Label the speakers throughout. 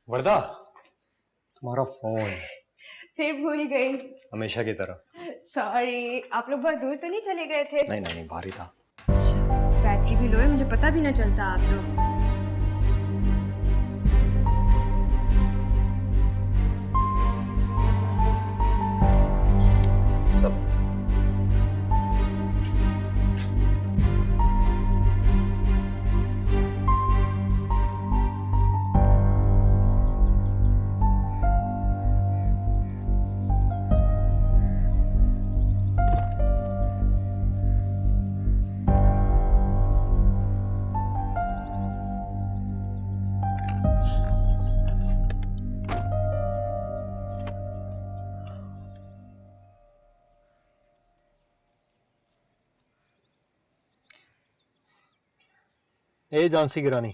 Speaker 1: वर्दा, तुम्हारा फोन।
Speaker 2: फिर भूल गई।
Speaker 1: हमेशा की तरह।
Speaker 2: सॉरी, आप लोग बहुत दूर तो नहीं चले गए थे?
Speaker 1: नहीं नहीं नहीं, भारी था।
Speaker 2: अच्छा, बैटरी भी लो है, मुझे पता भी ना चलता आप लोग।
Speaker 1: चलो। ए झांसी की रानी,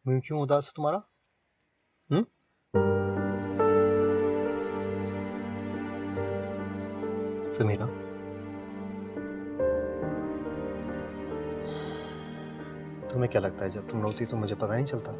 Speaker 1: मुझे क्यों उदास है तुम्हारा? समीरा, तुम्हें क्या लगता है जब तुम रोती तो मुझे पता नहीं चलता?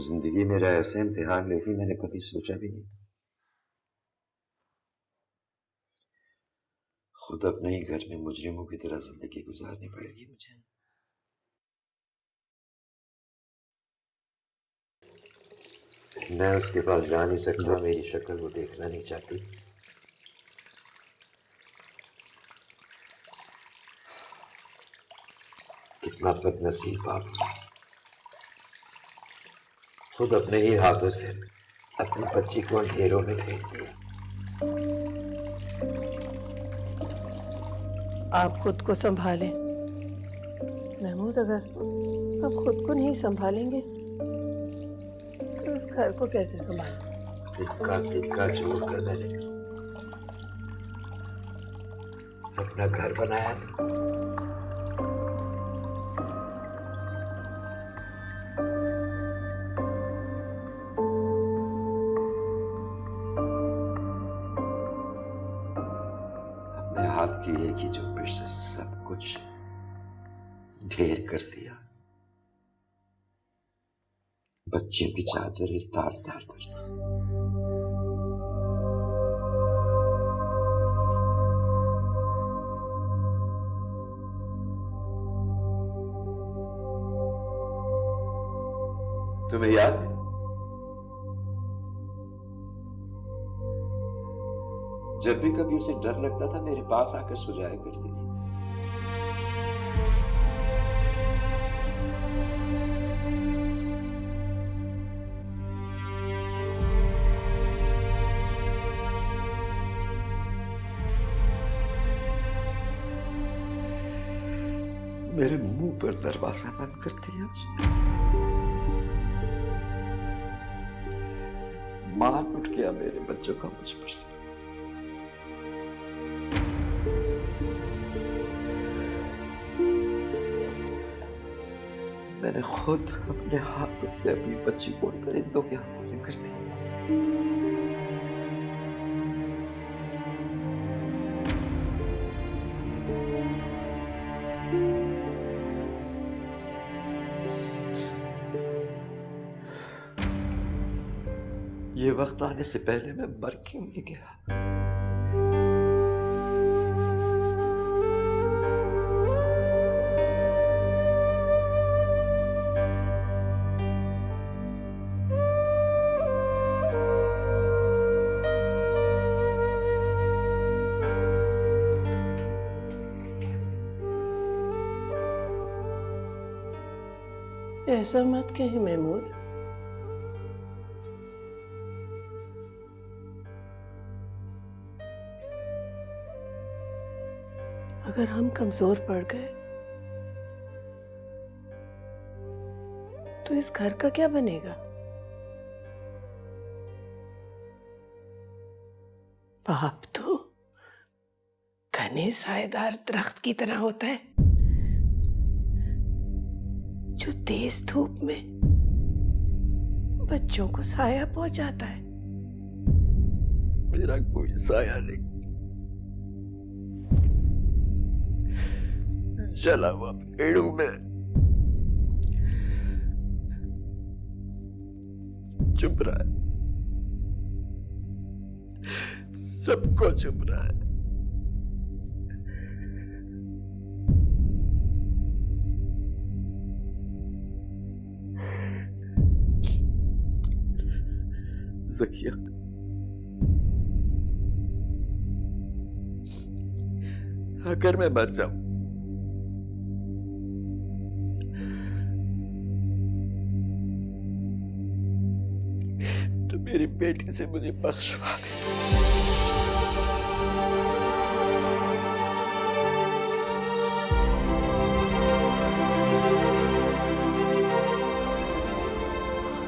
Speaker 3: जिंदगी मेरा ऐसे इम्तिहान लेगी मैंने कभी सोचा भी नहीं। खुद अपने ही घर में मुजरिमों की तरह जिंदगी गुजारनी पड़ेगी मुझे। मैं उसके पास जा नहीं सकता, मेरी शक्ल वो देखना नहीं चाहती। कितना बदनसीब आप, खुद अपने ही हाथों से अपनी बच्ची को अंधेरों में फेंक दिया।
Speaker 4: आप खुद को संभालें महमूद। अगर आप खुद को नहीं संभालेंगे तो उस घर को कैसे संभालें?
Speaker 3: तिक्का तिक्का छोड़कर मैंने अपना घर बनाया था। अपने हाथ की एक ही झुंबिश से सब कुछ ढेर कर दिया। बच्चियों की चादरें तार तार कर दी। तुम्हें याद है जब भी कभी उसे डर लगता था मेरे पास आकर सो जाया करती थी। मेरे मुंह पर दरवाजा बंद कर दिया उसने। मान उठ गया मेरे बच्चों का मुझ पर से। मैंने खुद अपने हाथों से अपनी बच्ची को परिंदों के हवाले कर दी। ये वक्त आने से पहले मैं मर क्यों नहीं गया?
Speaker 4: ऐसा मत कहीं महमूद। अगर हम कमजोर पड़ गए तो इस घर का क्या बनेगा? बाप तो घने साएदार दरख्त की तरह होता है जो तेज धूप में बच्चों को साया पहुंचाता है।
Speaker 3: मेरा कोई साया नहीं, जला हुआ पेड़ों में चुप रहा है, सबको चुप रहा है। ज़किया, अगर मैं मर जाऊं तो मेरी बेटी से मुझे बख्शवा दे।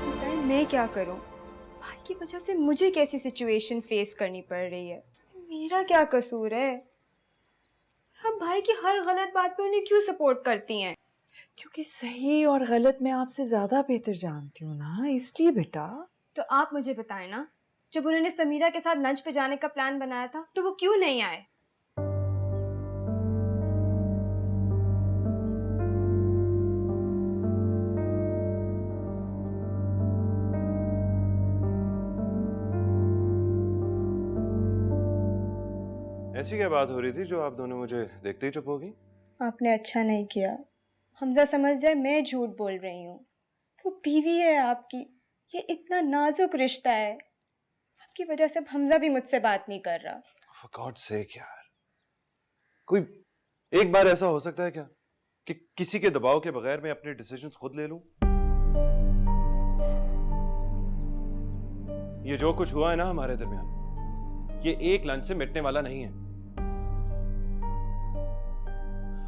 Speaker 2: बताएं मैं क्या करूं? भाई की वजह से मुझे कैसी सिचुएशन फेस करनी पड़ रही है? मेरा क्या कसूर है? अब भाई की हर गलत बात पे उन्हें क्यों सपोर्ट करती हैं?
Speaker 5: क्योंकि सही और गलत मैं आपसे ज्यादा बेहतर जानती हूँ ना, इसलिए बेटा।
Speaker 2: तो आप मुझे बताएं ना, जब उन्होंने समीरा के साथ लंच पे जाने का प्लान बनाया था तो वो क्यों नहीं आए?
Speaker 1: ऐसी क्या बात हो रही थी जो आप दोनों मुझे देखते ही चुप होगी?
Speaker 2: आपने अच्छा नहीं किया। हमजा समझ जाए मैं झूठ बोल रही हूँ। वो बीवी है आपकी, ये इतना नाजुक रिश्ता है। आपकी वजह से हमजा भी मुझसे बात नहीं कर रहा।
Speaker 1: For God's sake यार, कोई एक बार ऐसा हो सकता है क्या कि किसी के दबाव के बगैर मैं अपने डिसीजंस खुद ले लूं? ये जो कुछ हुआ है ना हमारे दरमियान, ये एक लंच से मिटने वाला नहीं है।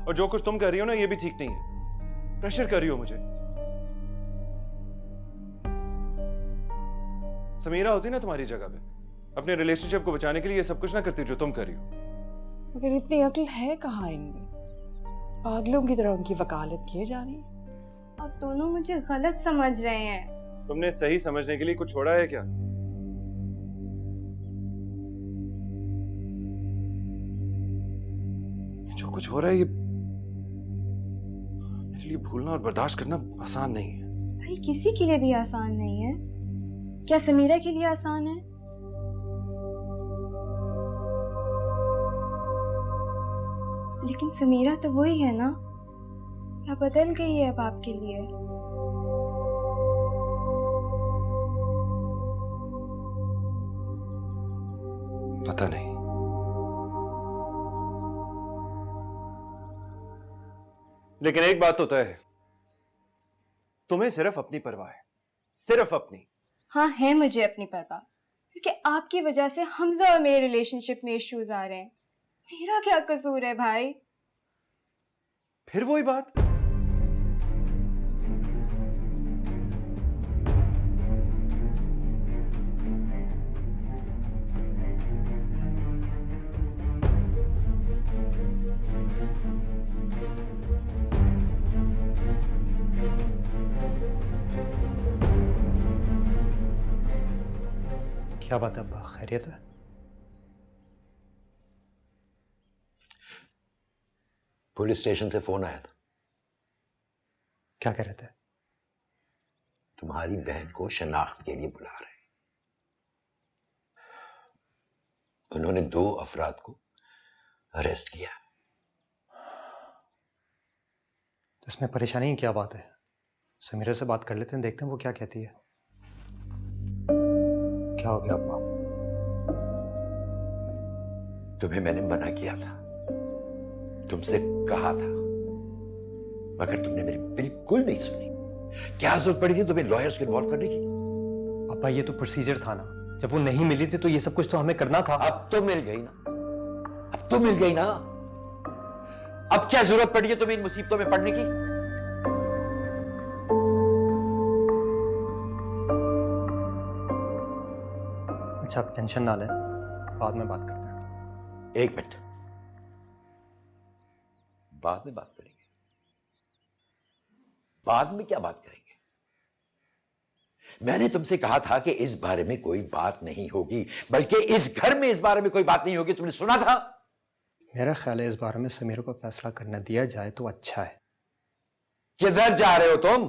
Speaker 1: और जो कुछ तुम कर रही हो ना, ये भी ठीक नहीं है। प्रेशर कर रही हो मुझे। समीरा होती ना तुम्हारी जगह पे, अपने रिलेशनशिप को बचाने के लिए ये सब कुछ ना करती जो तुम कर रही हो।
Speaker 5: मगर इतनी अक्ल है कहाँ इनमें? पागलों की तरह उनकी वकालत किए जा रही है।
Speaker 2: आप दोनों मुझे गलत समझ रहे हैं।
Speaker 1: तुमने सही समझने के लिए कुछ छोड़ा है क्या? जो कुछ हो रहा है ये मेरे लिए भूलना और बर्दाश्त करना आसान नहीं है।
Speaker 2: भाई किसी के लिए भी आसान नहीं है। क्या समीरा के लिए आसान है? लेकिन समीरा तो वही है ना, या बदल गई है अब आपके लिए?
Speaker 1: पता नहीं। लेकिन एक बात तो तय है, तुम्हें सिर्फ अपनी परवाह है, सिर्फ अपनी।
Speaker 2: हाँ है मुझे अपनी परवाह, क्योंकि आपकी वजह से हमजा और मेरे रिलेशनशिप में इश्यूज आ रहे हैं। मेरा क्या कसूर है भाई?
Speaker 1: फिर वही बात। क्या बात है अब्बा, खैरियत है?
Speaker 3: पुलिस स्टेशन से फोन आया था,
Speaker 1: क्या कह रहे थे?
Speaker 3: तुम्हारी बहन को शनाख्त के लिए बुला रहे हैं। उन्होंने 2 अफराद को अरेस्ट किया।
Speaker 1: इसमें परेशानी की क्या बात है? समीरा से बात कर लेते हैं, देखते हैं वो क्या कहती है। क्या हो गया अब्बा?
Speaker 3: तुम्हें मैंने मना किया था, तुमसे कहा था, मगर तुमने मेरी बिल्कुल नहीं सुनी। क्या जरूरत पड़ी थी तुम्हें लॉयर्स को इन्वॉल्व करने की?
Speaker 1: अब्बा ये तो प्रोसीजर था ना, जब वो नहीं मिली थी तो ये सब कुछ तो हमें करना था।
Speaker 3: अब तो मिल गई ना, अब तो मिल गई ना। अब क्या जरूरत पड़ी है तुम्हें इन मुसीबतों में पड़ने की?
Speaker 6: अच्छा, आप टेंशन ना लें, बाद में बात करते हैं।
Speaker 3: एक मिनट, बाद में बात करेंगे? बाद में क्या बात करेंगे? मैंने तुमसे कहा था कि इस बारे में कोई बात नहीं होगी, बल्कि इस घर में इस बारे में कोई बात नहीं होगी। तुमने सुना था?
Speaker 6: मेरा ख्याल है इस बारे में समीरा को फैसला करने दिया जाए तो अच्छा है।
Speaker 3: किधर जा रहे हो तुम?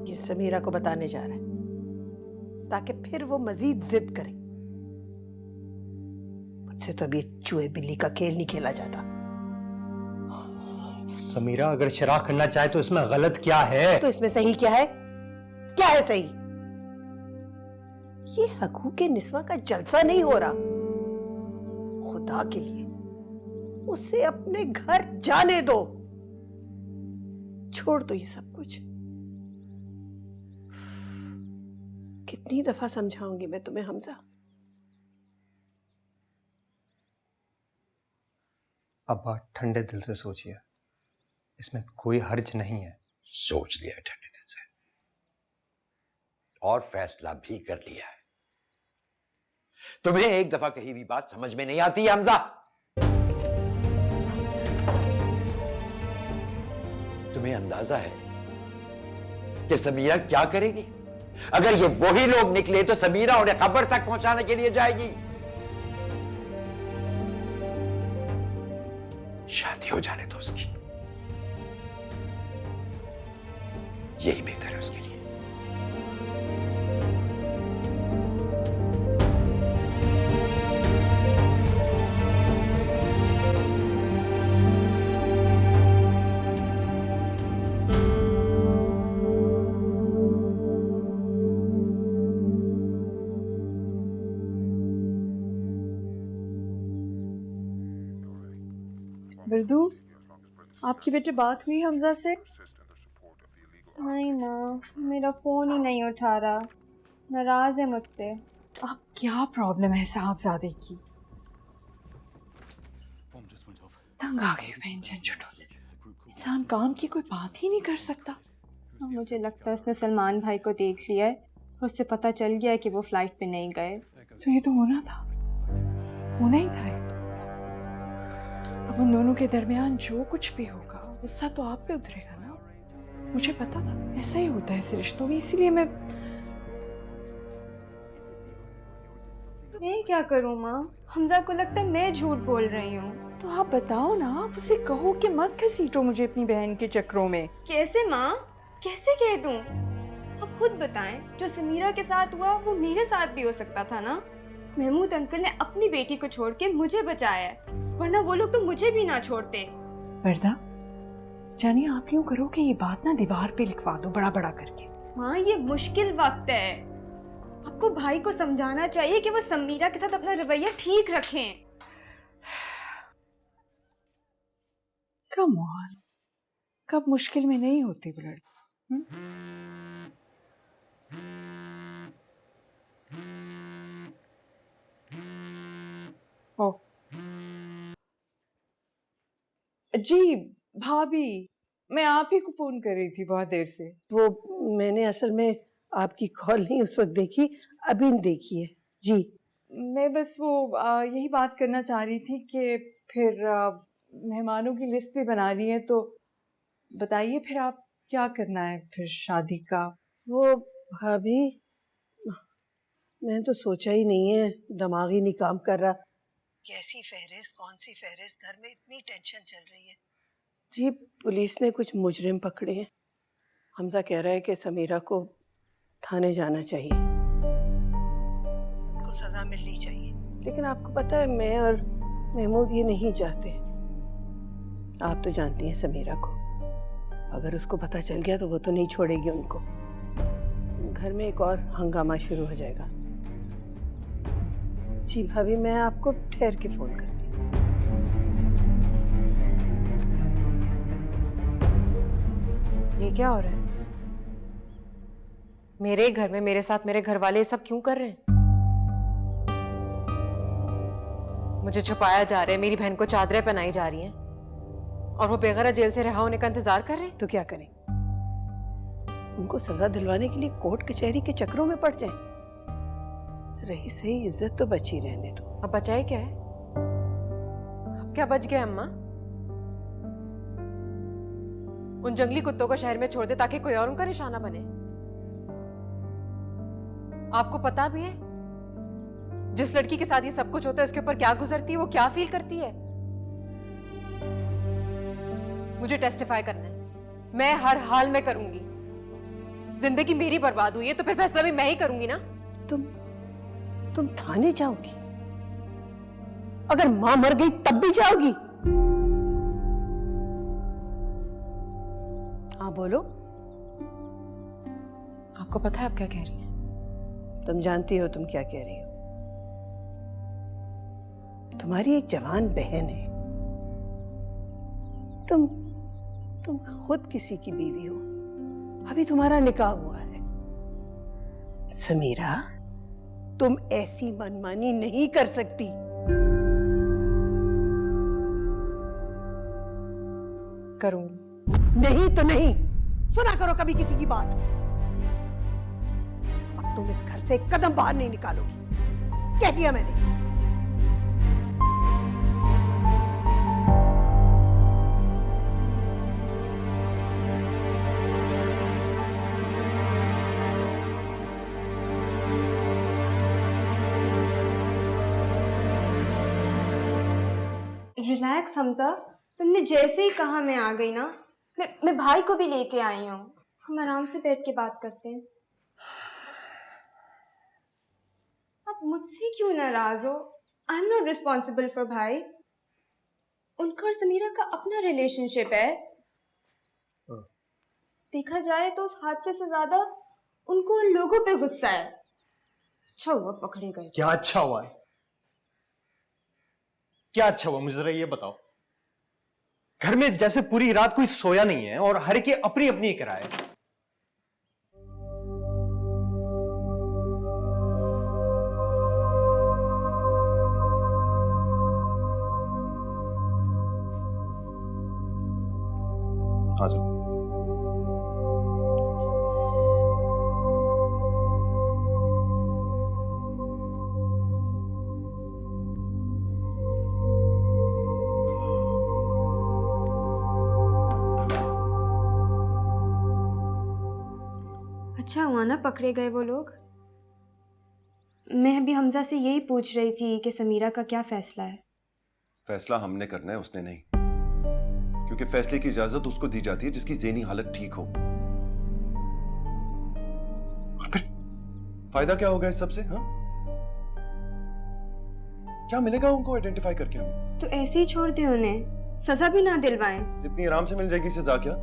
Speaker 4: ये समीरा को बताने जा रहा है ताकि फिर वो मजीद जिद करे। मुझसे तो अभी चूहे बिल्ली का खेल नहीं खेला जाता।
Speaker 6: समीरा अगर शराब करना चाहे तो इसमें गलत क्या है?
Speaker 4: तो इसमें सही क्या है? क्या है सही? ये हकूक निस्वा का जलसा नहीं हो रहा। खुदा के लिए उसे अपने घर जाने दो। छोड़ दो ये सब कुछ। कितनी दफा समझाऊंगी मैं तुम्हें हमजा।
Speaker 6: अब बात ठंडे दिल से सोचिए, इसमें कोई हर्ज नहीं है।
Speaker 3: सोच लिया है ठंडे दिल से और फैसला भी कर लिया है। तुम्हें एक दफा कही भी बात समझ में नहीं आती है हमजा? तुम्हें अंदाजा है कि समीरा क्या करेगी? अगर ये वही लोग निकले तो समीरा उन्हें कब्र तक पहुंचाने के लिए जाएगी। शादी हो जाने दो उसकी, यही बेहतर है उसके लिए।
Speaker 5: बिरदू, आपकी बेटे बात हुई हमजा से?
Speaker 2: नहीं ना, मेरा फोन ही नहीं उठा रहा, नाराज है मुझसे।
Speaker 5: अब क्या प्रॉब्लम है साहबजादे की? तंग आ गई मैं इन झंझटों से। इंसान काम की कोई बात ही नहीं कर सकता।
Speaker 2: मुझे लगता है उसने सलमान भाई को देख लिया है और उससे पता चल गया है कि वो फ्लाइट पे नहीं गए।
Speaker 5: तो ये तो होना था, होना ही था। अब उन दोनों के दरमियान जो कुछ भी होगा गुस्सा तो आप पे उतरेगा ना। मुझे पता था ऐसा ही होता है इस रिश्तों में, इसीलिए मैं
Speaker 2: क्या करूँ माँ? हमजा को लगता है मैं झूठ बोल रही हूँ।
Speaker 5: तो आप बताओ ना, आप उसे कहो कि मत घसीटो मुझे अपनी बहन के चक्रों में।
Speaker 2: कैसे माँ, कैसे कह दूँ? अब खुद बताएं, जो समीरा के साथ हुआ वो मेरे साथ भी हो सकता था ना। महमूद अंकल ने अपनी बेटी को छोड़ के मुझे बचाया है, वरना वो लोग तो मुझे भी ना छोड़ते।
Speaker 5: वर्दा, जानिए आप यूं करो कि ये बात ना दीवार पे लिखवा दो बड़ा बड़ा करके।
Speaker 2: माँ ये मुश्किल वक्त है, आपको भाई को समझाना चाहिए कि वो समीरा के साथ अपना रवैया ठीक रखें।
Speaker 5: कम ऑन, कब मुश्किल में नहीं होती ब्लड। ओ जी भाभी, मैं आप ही को फोन कर रही थी बहुत देर से।
Speaker 4: वो मैंने असल में आपकी कॉल नहीं उस वक्त देखी, अभी देखी है जी।
Speaker 5: मैं बस वो यही बात करना चाह रही थी कि फिर मेहमानों की लिस्ट भी बना ली है, तो बताइए फिर आप क्या करना है फिर शादी का?
Speaker 4: वो भाभी, मैंने तो सोचा ही नहीं है, दिमाग ही नहीं काम कर रहा। कैसी फहरिस्त, कौन सी फहरिस्त, घर में इतनी टेंशन चल रही है जी। पुलिस ने कुछ मुजरिम पकड़े हैं। हमजा कह रहा है कि समीरा को थाने जाना चाहिए, उनको सजा मिलनी चाहिए। लेकिन आपको पता है मैं और महमूद ये नहीं चाहते। आप तो जानती हैं समीरा को, अगर उसको पता चल गया तो वो तो नहीं छोड़ेगी उनको। घर में एक और हंगामा शुरू हो जाएगा। जी भाभी, मैं आपको ठहर के फोन करती हूँ।
Speaker 7: ये क्या हो रहा है? मेरे घर में मेरे साथ मेरे घर वाले ये सब क्यों कर रहे हैं? मुझे छुपाया जा रहा है, मेरी बहन को चादरें पहनाई जा रही हैं और वो बेगैर जेल से रिहा होने का इंतजार कर रहे हैं।
Speaker 4: तो क्या करें? उनको सजा दिलवाने के लिए कोर्ट कचहरी के चक्रों में पड़ जाएं। रही सही इज्जत तो बची रहने दो।
Speaker 7: अब बचा ही क्या है? अब क्या बच गया अम्मा? उन जंगली कुत्तों को शहर में छोड़ दे ताकि कोई और उनका निशाना बने। आपको पता भी है जिस लड़की के साथ ये सब कुछ होता है उसके ऊपर क्या गुजरती है, वो क्या फील करती है? मुझे टेस्टिफाई करना है, मैं हर हाल में करूंगी। जिंदगी मेरी बर्बाद हुई है तो फिर फैसला भी मैं ही करूंगी ना।
Speaker 4: तुम थाने जाओगी? अगर मां मर गई तब भी जाओगी? हाँ बोलो।
Speaker 7: आपको पता है आप क्या कह रही हैं?
Speaker 4: तुम जानती हो तुम क्या कह रही हो। तुम्हारी एक जवान बहन है, तुम खुद किसी की बीवी हो, अभी तुम्हारा निकाह हुआ है। समीरा, तुम ऐसी मनमानी नहीं कर सकती।
Speaker 7: करूंगी।
Speaker 4: नहीं तो नहीं, सुना करो कभी किसी की बात। अब तुम इस घर से एक कदम बाहर नहीं निकालोगी, कह दिया मैंने।
Speaker 2: रिलैक्स हमजा, तुमने जैसे ही कहा मैं आ गई ना। मैं भाई को भी लेके आई हूँ, हम आराम से बैठ के बात करते हैं। आप मुझसे क्यों नाराज हो? I am not responsible for भाई। उनका और समीरा का अपना रिलेशनशिप है। देखा जाए तो उस हादसे से ज्यादा उनको उन लोगों पे गुस्सा है। अच्छा हुआ पकड़े गए।
Speaker 6: क्या अच्छा हुआ है? क्या अच्छा हुआ मुझे जरा ये बताओ। घर में जैसे पूरी रात कोई सोया नहीं है और हर की अपनी अपनी किराए। आ जाओ।
Speaker 2: अच्छा हुआ ना पकड़े गए वो लोग। मैं अभी हमजा से यही पूछ रही थी कि समीरा का क्या फैसला है।
Speaker 1: फैसला हमने करना है, उसने नहीं, क्योंकि फैसले की इजाजत उसको दी जाती है जिसकी ज़हनी हालत ठीक हो। और फिर फायदा क्या होगा इस सबसे? हाँ, क्या मिलेगा उनको आइडेंटिफाई करके हमें?
Speaker 2: तो ऐसे ही छोड़ दे उन्हें, सजा भी ना दिलवाएं।
Speaker 1: इतनी आराम से मिल जाएगी सजा क्या?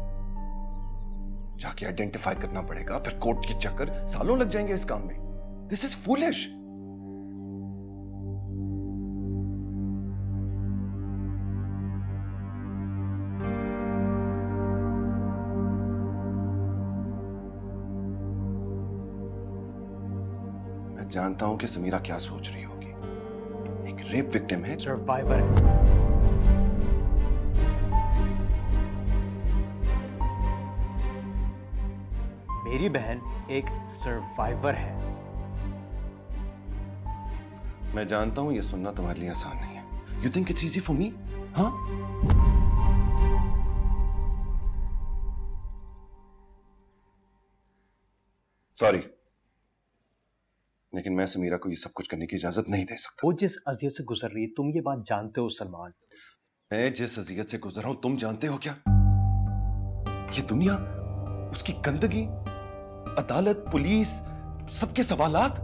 Speaker 1: जाके आइडेंटिफाई करना पड़ेगा, फिर कोर्ट के चक्कर, सालों लग जाएंगे इस काम में। This is foolish. मैं जानता हूं कि समीरा क्या सोच रही होगी। एक रेप विक्टिम है,
Speaker 6: सर्वाइवर है। मेरी बहन एक सर्वाइवर है।
Speaker 1: मैं जानता हूं ये सुनना तुम्हारे लिए आसान नहीं है। You think it's easy for me? हाँ, सॉरी, लेकिन मैं समीरा को ये सब कुछ करने की इजाजत नहीं दे सकता।
Speaker 6: वो जिस अजियत से गुजर रही है तुम ये बात जानते हो सलमान।
Speaker 1: मैं जिस अजियत से गुजर रहा हूं तुम जानते हो क्या? ये दुनिया, उसकी गंदगी, अदालत, पुलिस, सबके सवालात,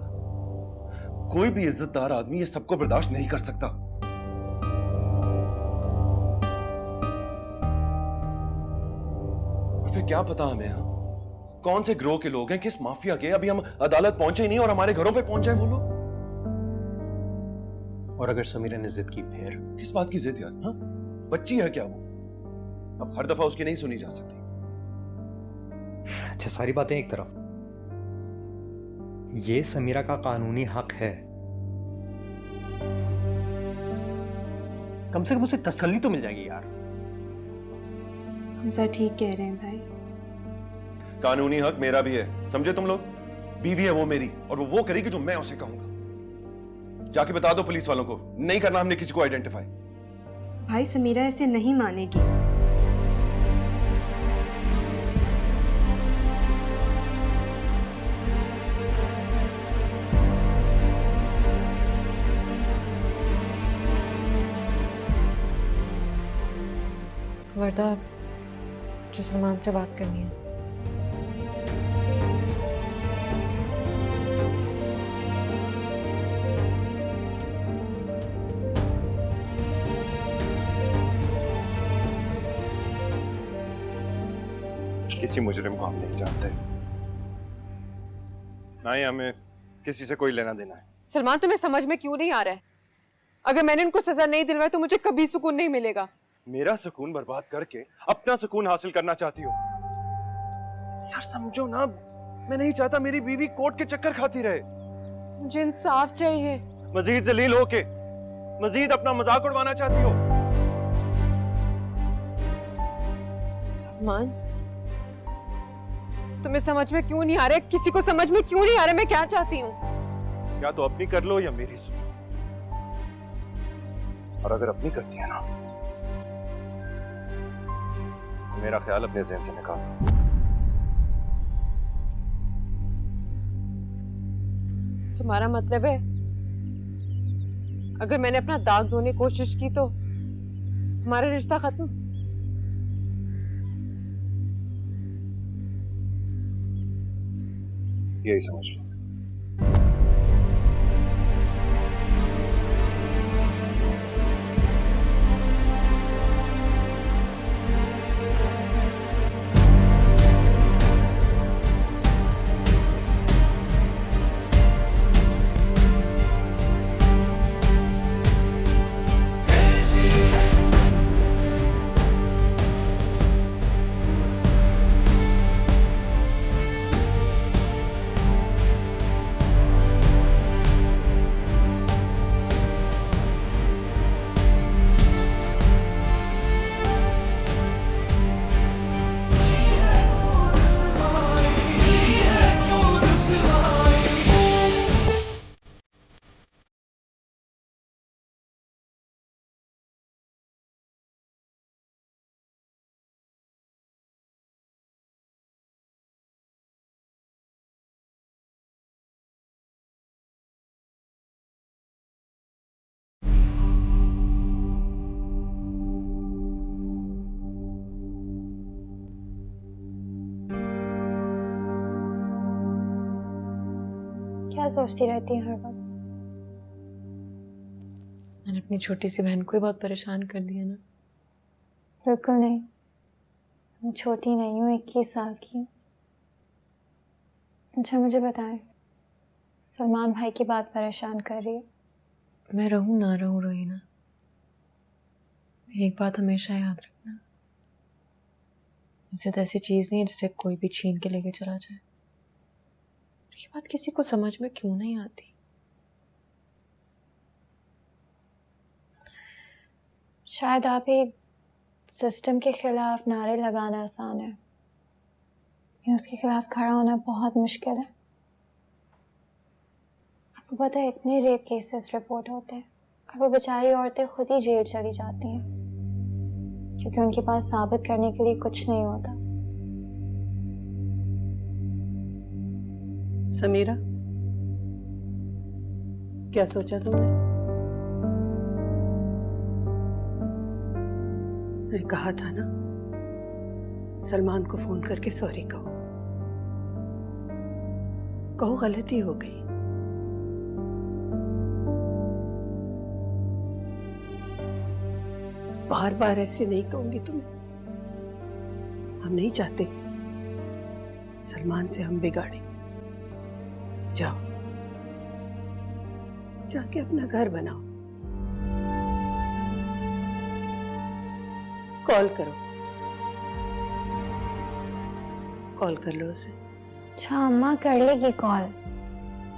Speaker 1: कोई भी इज्जतदार आदमी ये सबको बर्दाश्त नहीं कर सकता। और फिर क्या पता हमें, हाँ, कौन से ग्रोह के लोग हैं, किस माफिया के। अभी हम अदालत पहुंचे ही नहीं और हमारे घरों पे पहुंच जाए वो लोग।
Speaker 6: और अगर समीरा ने जिद की फिर?
Speaker 1: किस बात की जिद यार? हाँ, बच्ची है क्या वो? अब हर दफा उसकी नहीं सुनी जा सकती।
Speaker 6: अच्छा, सारी बातें एक तरफ, ये समीरा का कानूनी हक है। कम से कम उसे तसल्ली तो मिल जाएगी यार।
Speaker 2: हम सर ठीक कह रहे हैं भाई।
Speaker 1: कानूनी हक मेरा भी है, समझे तुम लोग? बीवी है वो मेरी, और वो करेगी जो मैं उसे कहूंगा। जाके बता दो पुलिस वालों को, नहीं करना हमने किसी को आइडेंटिफाई।
Speaker 2: भाई समीरा ऐसे नहीं मानेगी।
Speaker 7: वर्दा, मुझे सलमान से बात करनी है।
Speaker 1: किसी मुजरिम को हम नहीं जानते, ना ही हमें किसी से कोई लेना देना है।
Speaker 7: सलमान, तुम्हें समझ में क्यों नहीं आ रहा है? अगर मैंने उनको सजा नहीं दिलवाई तो मुझे कभी सुकून नहीं मिलेगा।
Speaker 1: मेरा सुकून बर्बाद करके अपना सुकून हासिल करना चाहती हो? यार समझो ना, मैं नहीं चाहता मेरी बीवी कोर्ट के चक्कर खाती रहे।
Speaker 7: मुझे इंसाफ चाहिए।
Speaker 1: मजीद जलील होके मजीद अपना मजाक उड़वाना चाहती हो?
Speaker 7: सलमान, तुम्हें समझ में क्यों नहीं आ रहा है? किसी को समझ में क्यों नहीं आ रहा है मैं क्या चाहती हूँ?
Speaker 1: या तो अपनी कर लो या मेरी सुनो, और अगर अपनी करती है ना, तो मेरा ख्याल अपने ज़हन से निकाल दो।
Speaker 7: तुम्हारा मतलब है अगर मैंने अपना दाग धोने की कोशिश की तो हमारा रिश्ता खत्म?
Speaker 1: यही समझ लो।
Speaker 2: क्या सोचती रहती है हर वक्त?
Speaker 7: मैंने अपनी छोटी सी बहन को ही बहुत परेशान कर दिया ना।
Speaker 2: बिल्कुल नहीं, मैं छोटी नहीं हूँ, 21 साल की हूँ। अच्छा मुझे बताएं, सलमान भाई की बात परेशान कर रही है?
Speaker 7: मैं रहूं ना रहूं रोहीना, मेरी एक बात हमेशा याद रखना, इज्जत ऐसी चीज नहीं है जिसे कोई भी छीन के लेके चला जाए। ये बात किसी को समझ में क्यों नहीं आती?
Speaker 2: शायद आप ही सिस्टम के खिलाफ नारे लगाना आसान है, लेकिन उसके खिलाफ खड़ा होना बहुत मुश्किल है। आपको पता है इतने रेप केसेस रिपोर्ट होते हैं और वो बेचारी औरतें खुद ही जेल चली जाती हैं क्योंकि उनके पास साबित करने के लिए कुछ नहीं होता।
Speaker 4: समीरा, क्या सोचा तुमने? मैंने कहा था ना, सलमान को फोन करके सॉरी कहो। कहो गलती हो गई। बार बार ऐसे नहीं कहूंगी तुम्हें। हम नहीं चाहते सलमान से हम बिगाड़े। जाओ, जाके अपना घर बनाओ। कॉल करो, कॉल कर लो उसे।
Speaker 2: अच्छा अम्मा कर लेगी कॉल,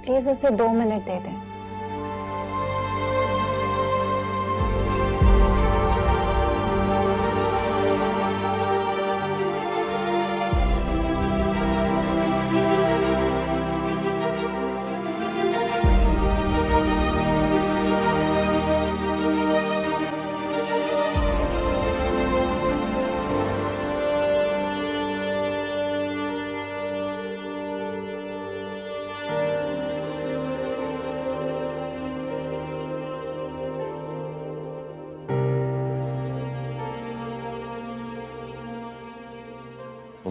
Speaker 2: प्लीज उसे 2 मिनट दे दें।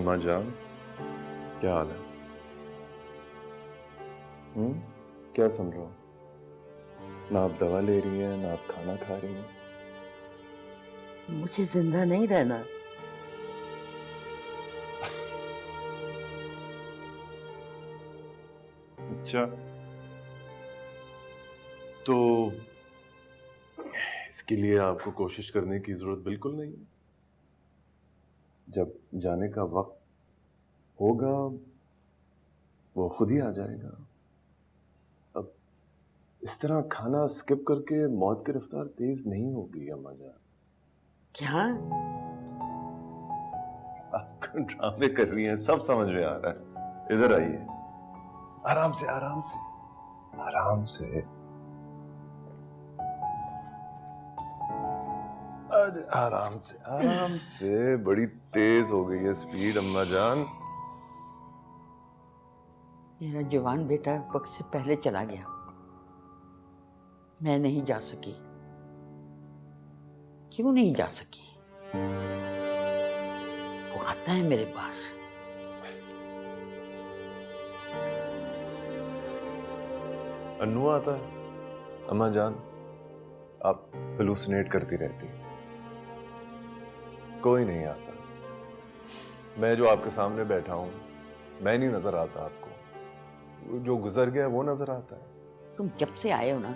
Speaker 1: अम्मा जान, क्या हाल है? क्या सुन रहे हो? ना आप दवा ले रही हैं, ना आप खाना खा रही हैं।
Speaker 4: मुझे जिंदा नहीं रहना।
Speaker 1: अच्छा, तो इसके लिए आपको कोशिश करने की जरूरत बिल्कुल नहीं है। जब जाने का वक्त होगा वो खुद ही आ जाएगा। अब इस तरह खाना स्किप करके मौत की रफ्तार तेज नहीं होगी अम्मा जान।
Speaker 4: क्या?
Speaker 1: आपको ड्रामे कर रही हैं, सब समझ में आ रहा है। इधर आइए, आराम से आराम से आराम से। अरे आराम से। बड़ी तेज हो गई है स्पीड अम्मा जान।
Speaker 8: मेरा जवान बेटा वक्त से पहले चला गया, मैं नहीं जा सकी। क्यों नहीं जा सकी? वो आता है मेरे पास।
Speaker 1: अन्नू आता है अम्मा जान, आप हेलुसिनेट करती रहती हैं। कोई नहीं आता। मैं जो आपके सामने बैठा हूं, मैं नहीं नजर आता आपको। जो गुजर गया वो नजर आता है।
Speaker 8: तुम जब से आए हो ना,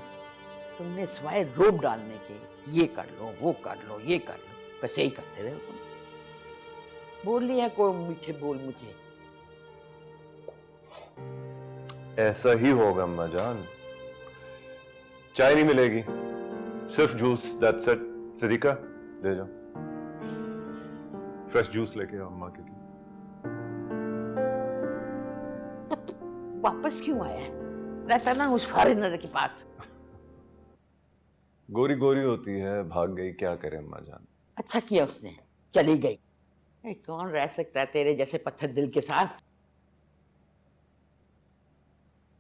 Speaker 8: तुमने सिवाय रोब डालने के ये कर लो, वो कर लो, ये कर लो, बस यही करते रहे हो तुम। बोल लिया कोई मीठे बोल मुझे।
Speaker 1: ऐसा ही होगा अम्मा जान। चाय नहीं मिलेगी, सिर्फ जूस, दैट्स इट। सिद्दीका ले जाओ, फ्रेश जूस लेके आओ अम्मा के लिए।
Speaker 8: वापस क्यों आया है? रहता ना उस फॉरेनर के पास।
Speaker 1: गोरी गोरी होती है, भाग गई, क्या करे अम्मा जान।
Speaker 8: अच्छा किया उसने, चली गई। कौन रह सकता है तेरे जैसे पत्थर दिल के साथ?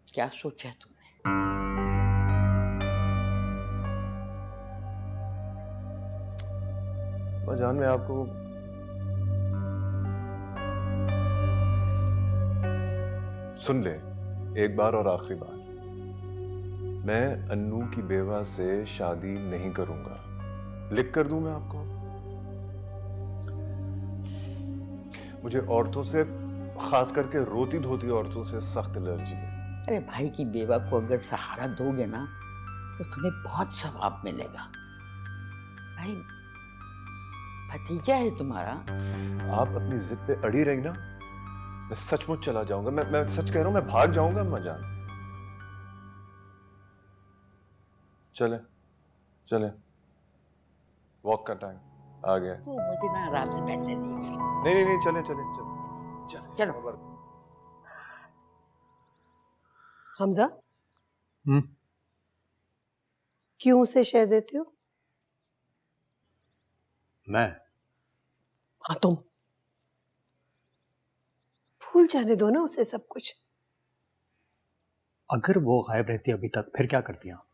Speaker 8: क्या सोचा है तुमने?
Speaker 1: अम्मा जान, मैं आपको सुन ले, एक बार और आखिरी बार, मैं अन्नू की बेवा से शादी नहीं करूंगा। लिख कर दूं मैं आपको। मुझे औरतों से, खास करके रोती धोती औरतों से सख्त एलर्जी है।
Speaker 8: अरे भाई की बेवा को अगर सहारा दोगे ना तो तुम्हें बहुत सवाब मिलेगा। भाई भतीजा है तुम्हारा।
Speaker 1: आप अपनी जिद पे अड़ी रही ना, मैं सचमुच चला जाऊंगा। मैं सच कह रहा हूं, मैं भाग जाऊंगा अम्मा जान। चले चले, वॉक का टाइम आ गया।
Speaker 8: तो मुझे ना आराम से बैठने दीजिए।
Speaker 1: नहीं नहीं नहीं, चले चले चले
Speaker 8: चलो।
Speaker 4: हमजा, क्यों उसे शह देते हो?
Speaker 6: मैं?
Speaker 4: हाँ तुम। भूल जाने दो ना उसे सब कुछ।
Speaker 6: अगर वो गायब रहती अभी तक, फिर क्या करती आप?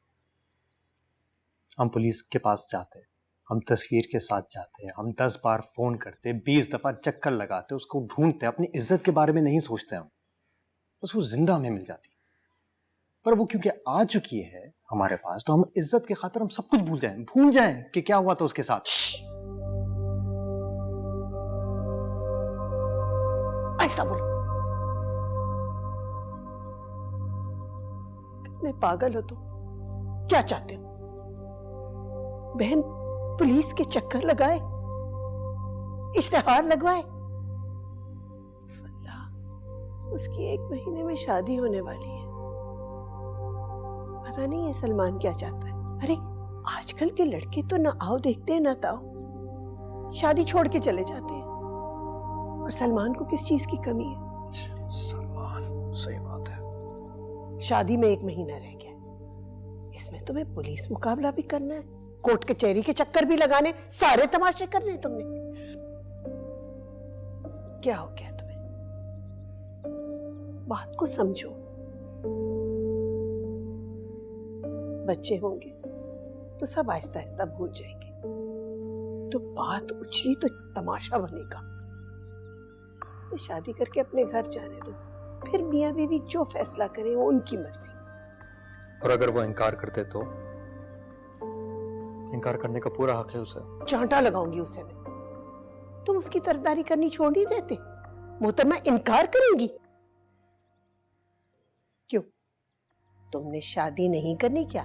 Speaker 6: हम पुलिस के पास जाते, हम तस्वीर के साथ जाते, हम 10 बार फोन करते, 20 दफा चक्कर लगाते, उसको ढूंढते, अपनी इज्जत के बारे में नहीं सोचते हम। बस वो जिंदा हमें मिल जाती। पर वो क्योंकि आ चुकी है हमारे पास, तो हम इज्जत के खातिर हम सब कुछ भूल जाएं कि क्या हुआ था उसके साथ।
Speaker 4: ऐसा बोलो। कितने पागल हो तुम। क्या चाहते हो? बहन पुलिस के चक्कर लगाए, इश्तेहार लगवाए। अल्लाह, उसकी 1 महीने में शादी होने वाली है। पता नहीं है सलमान क्या चाहता है। अरे आजकल के लड़के तो ना आओ देखते हैं ना ताओ, शादी छोड़ के चले जाते हैं। और सलमान को किस चीज की कमी है?
Speaker 6: सलमान, सही बात है।
Speaker 4: शादी में 1 महीना रह गया, इसमें तुम्हें पुलिस मुकाबला भी करना है, कोर्ट कचहरी के चक्कर भी लगाने, सारे तमाशे करने हैं तुमने। क्या हो गया तुम्हें? बात को समझो। बच्चे होंगे तो सब आहिस्ता आहिस्ता भूल जाएंगे, तो बात उछली तो तमाशा बनेगा। उसे शादी करके अपने घर जाने दो, फिर मियाँ बीवी जो फैसला करें वो उनकी मर्जी।
Speaker 6: और अगर वो इनकार करते तो? इनकार करने का पूरा हक है उसे।
Speaker 4: चांटा लगाऊंगी उससे मैं। तुम उसकी तरफदारी करनी छोड़ नहीं देते? मोहतरमा इनकार करेंगी? क्यों, तुमने शादी नहीं करनी क्या?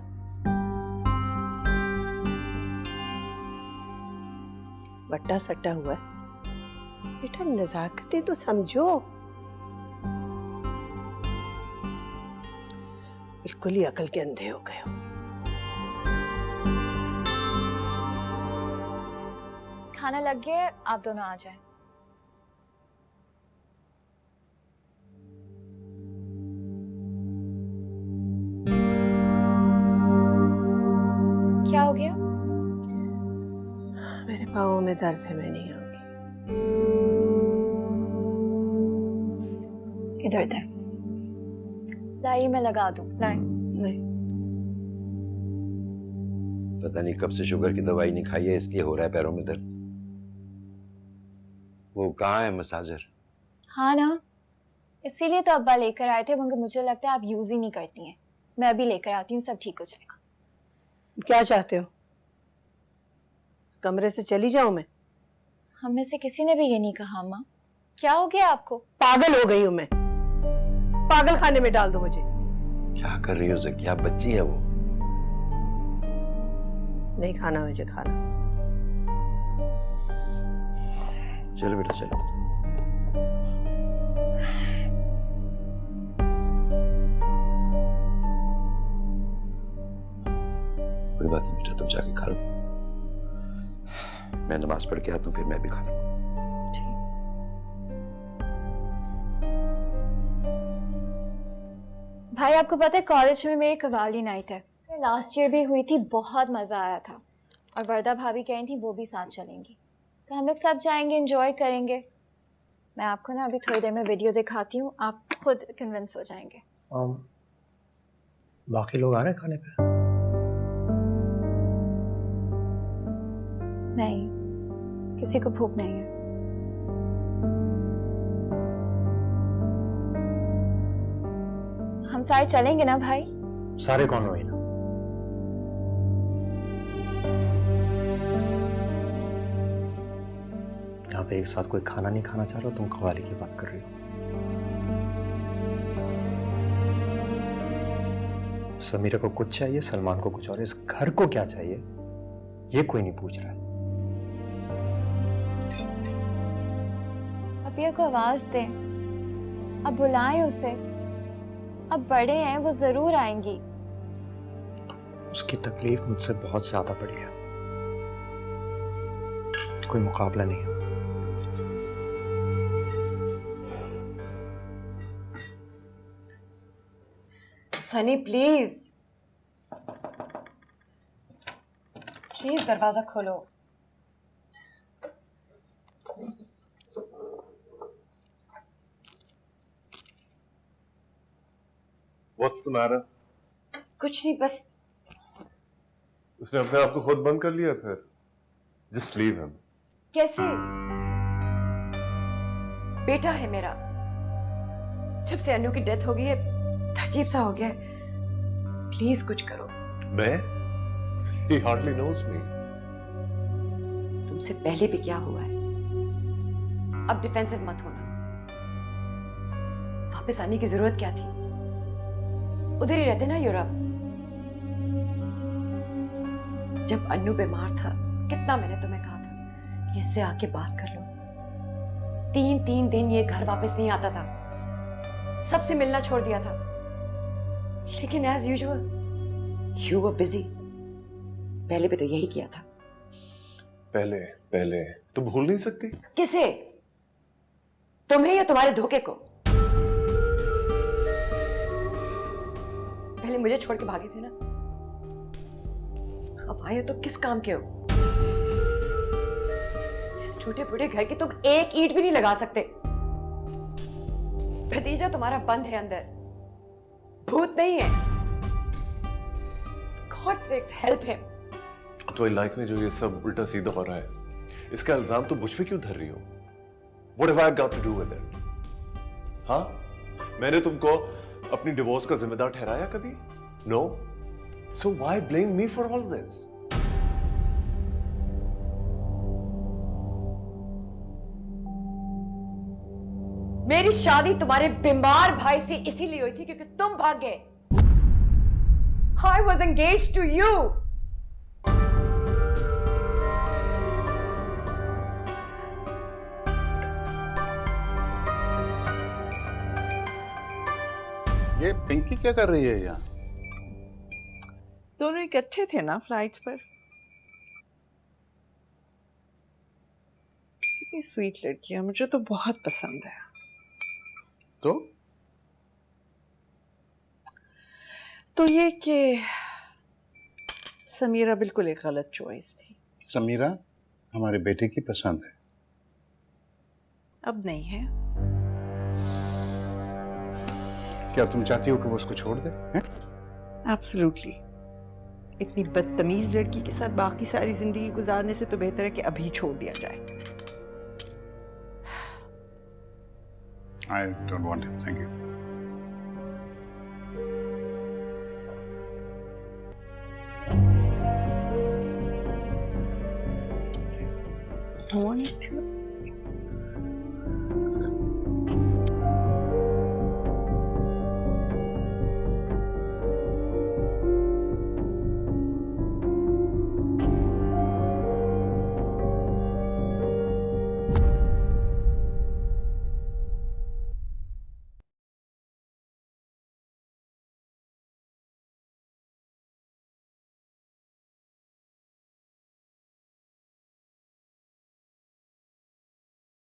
Speaker 4: बट्टा सट्टा हुआ बेटा, नजाकतें तो समझो। बिल्कुल ही अकल के अंधे हो गए हो।
Speaker 9: खाना लग गया है, आप दोनों आ जाएं। क्या हो गया?
Speaker 4: मेरे पाँवों में दर्द है, मैं नहीं आऊंगी।
Speaker 9: इधर दे, लाइए मैं लगा दूं। लाए।
Speaker 4: नहीं,
Speaker 3: पता नहीं कब से शुगर की दवाई नहीं खाई है, इसलिए हो रहा है पैरों में दर्द। वो कहाँ है मसाजर?
Speaker 9: हाँ ना, इसीलिए तो अब्बा लेकर आए थे, मगर मुझे लगता है आप यूज ही नहीं करती हैं। मैं अभी लेकर आती हूँ, सब ठीक हो जाएगा।
Speaker 4: क्या चाहते हो? इस कमरे से चली जाऊं मैं?
Speaker 9: हम में से किसी ने भी ये नहीं कहा। माँ, क्या हो गया आपको?
Speaker 4: पागल हो गई हूं मैं। पागल खाने में डाल दो मुझे।
Speaker 3: क्या कर रही हो ज़किया? बच्ची है वो।
Speaker 4: नहीं खाना मुझे खाना।
Speaker 3: चलो बेटा चलो। कोई बात नहीं बेटा, तुम जाके खा लो। मैं नमाज पढ़ के आता हूँ, फिर मैं भी खा लूंगा।
Speaker 9: भाई आपको पता है कॉलेज में मेरी कवाली नाइट है, लास्ट ईयर भी हुई थी, बहुत मजा आया था। और वर्दा भाभी कह रही थी वो भी साथ चलेंगी, तो हम लोग सब जाएंगे, एंजॉय करेंगे। मैं आपको ना अभी थोड़ी देर में वीडियो दिखाती हूँ, आप खुद कन्विंस हो जाएंगे।
Speaker 6: बाकी लोग आ रहे हैं खाने पे?
Speaker 9: नहीं, किसी को भूख नहीं है। हम सारे चलेंगे ना भाई?
Speaker 6: सारे कौन हुए ना? यहाँ पे एक साथ कोई खाना नहीं खाना चाह रहा, तुम कवाली की बात कर रही हो। समीरा को कुछ चाहिए, सलमान को कुछ और, इस घर को क्या चाहिए ये कोई नहीं पूछ रहा है।
Speaker 9: अबिया को आवाज दें, अब बुलाएं उसे। अब बड़े हैं, वो जरूर आएंगी।
Speaker 6: उसकी तकलीफ मुझसे बहुत ज्यादा बड़ी है, कोई मुकाबला नहीं है।
Speaker 10: सनी प्लीज प्लीज दरवाजा खोलो।
Speaker 1: What's the matter?
Speaker 10: कुछ नहीं, बस
Speaker 1: उसने अपने आप को खुद बंद कर लिया फिर? Just leave him.
Speaker 10: कैसे? बेटा है मेरा, जब से अनु की डेथ हो गई है अजीब सा हो गया है। प्लीज कुछ करो।
Speaker 1: मैं? He hardly knows me.
Speaker 10: तुमसे पहले भी क्या हुआ है, अब डिफेंसिव मत होना। वापस आने की जरूरत क्या थी? उधर ही रहते ना यूरोप। जब अन्नू बीमार था कितना मैंने तुम्हें कहा था कि इससे आके बात कर लो। 3 दिन ये घर वापस नहीं आता था, सबसे मिलना छोड़ दिया था। लेकिन as usual you were busy. पहले भी तो यही किया था।
Speaker 1: पहले तो भूल नहीं सकती?
Speaker 10: किसे? तुम्हें या तुम्हारे धोखे को? पहले मुझे छोड़ के भागे थे ना, अब आए तो किस काम के हो? इस टूटे फूटे घर की तुम एक ईंट भी नहीं लगा सकते। भतीजा तुम्हारा बंद है अंदर, भूत नहीं है। God sakes help him.
Speaker 1: तुम्हारी लाइफ में जो ये सब उल्टा सीधा हो रहा है, इसका इल्जाम तो मुझ पे क्यों धर रही हो? What have I got to do with it? हाँ, मैंने तुमको अपनी डिवोर्स का जिम्मेदार ठहराया कभी? No. So why blame me for all this?
Speaker 10: मेरी शादी तुम्हारे बीमार भाई से इसीलिए हुई थी क्योंकि तुम भाग गए। I was engaged to you.
Speaker 11: ये पिंकी क्या कर रही है यहाँ?
Speaker 5: दोनों इकट्ठे थे ना फ्लाइट पर। कितनी स्वीट लड़की है, मुझे तो बहुत पसंद है। तो ये कि समीरा बिल्कुल एक गलत चॉइस थी।
Speaker 11: समीरा हमारे बेटे की पसंद है।
Speaker 5: अब नहीं है।
Speaker 11: क्या तुम चाहती हो कि वो उसको छोड़ दे?
Speaker 5: एब्सोल्युटली। इतनी बदतमीज लड़की के साथ बाकी सारी जिंदगी गुजारने से तो बेहतर है कि अभी छोड़ दिया जाए।
Speaker 11: I don't want it. Thank you.
Speaker 5: I want it to.